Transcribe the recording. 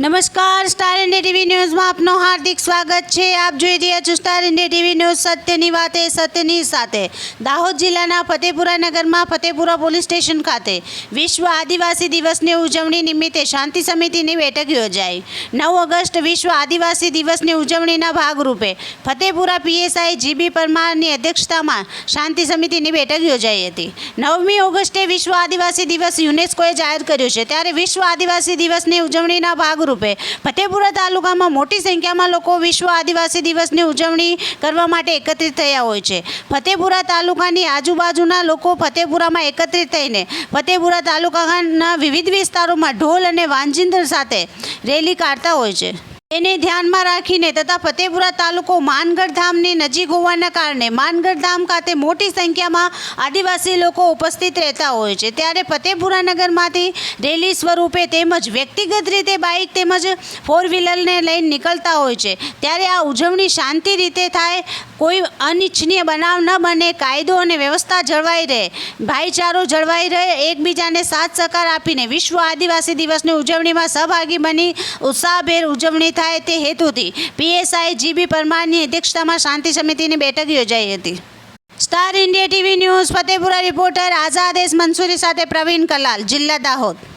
નમસ્કાર, star India TV ન્યૂઝમાં આપનું હાર્દિક સ્વાગત છે। આપ જોઈ રહ્યા છો સ્ટાર ઇન્ડિયા ટીવી ન્યૂઝ, સત્યની વાતે સત્યની સાથે। દાહોદ જિલ્લાના ફતેપુરા નગરમાં ફતેપુરા પોલીસ સ્ટેશન ખાતે વિશ્વ આદિવાસી દિવસની ઉજવણી નિમિત્તે શાંતિ સમિતિની બેઠક યોજાઈ। 9 ઓગસ્ટ વિશ્વ આદિવાસી દિવસની ઉજવણીના ભાગરૂપે ફતેપુરા પીએસઆઈ જીબી પરમારની અધ્યક્ષતામાં શાંતિ સમિતિની બેઠક યોજાઈ હતી। 9મી ઓગસ્ટે વિશ્વ આદિવાસી દિવસ યુનેસ્કોએ જાહેર કર્યો છે, ત્યારે વિશ્વ આદિવાસી દિવસની ઉજવણીના ભાગરૂપે ફતેપુરા તાલુકામાં મોટી સંખ્યામાં લોકો વિશ્વ આદિવાસી દિવસની ઉજવણી કરવા માટે એકત્રિત થયા હોય છે। ફતેપુરા તાલુકાની આજુબાજુના લોકો ફતેપુરામાં એકત્રિત થઈને ફતેપુરા તાલુકાના વિવિધ વિસ્તારોમાં ઢોલ અને વાંજિંત્ર સાથે રેલી કાઢતા હોય છે। એને ધ્યાનમાં રાખીને તથા ફતેપુરા તાલુકો માનગઢ ધામની નજીક હોવાના કારણે માનગઢ ધામ ખાતે મોટી સંખ્યામાં આદિવાસી લોકો ઉપસ્થિત રહેતા હોય છે, ત્યારે ફતેપુરા નગરમાંથી રેલી સ્વરૂપે તેમજ વ્યક્તિગત રીતે બાઇક તેમજ 4વ્હીલરને લઈને નીકળતા હોય છે। ત્યારે આ ઉજવણી શાંતિ રીતે થાય, કોઈ અનિચ્છનીય બનાવ ન બને, કાયદો અને વ્યવસ્થા જળવાઈ રહે, ભાઈચારો જળવાઈ રહે, એકબીજાને સાથ સહકાર આપીને વિશ્વ આદિવાસી દિવસની ઉજવણીમાં સહભાગી બની ઉત્સાહભેર ઉજવણી થાય તે હેતુથી પીએસઆઈ જીબી પરમારની અધ્યક્ષતામાં શાંતિ સમિતિની બેઠક યોજાઈ હતી। Star India TV News Fatepura reporter Azadesh Mansuri સાથે પ્રવીણ કલાલ, જિલ્લા દાહોદ।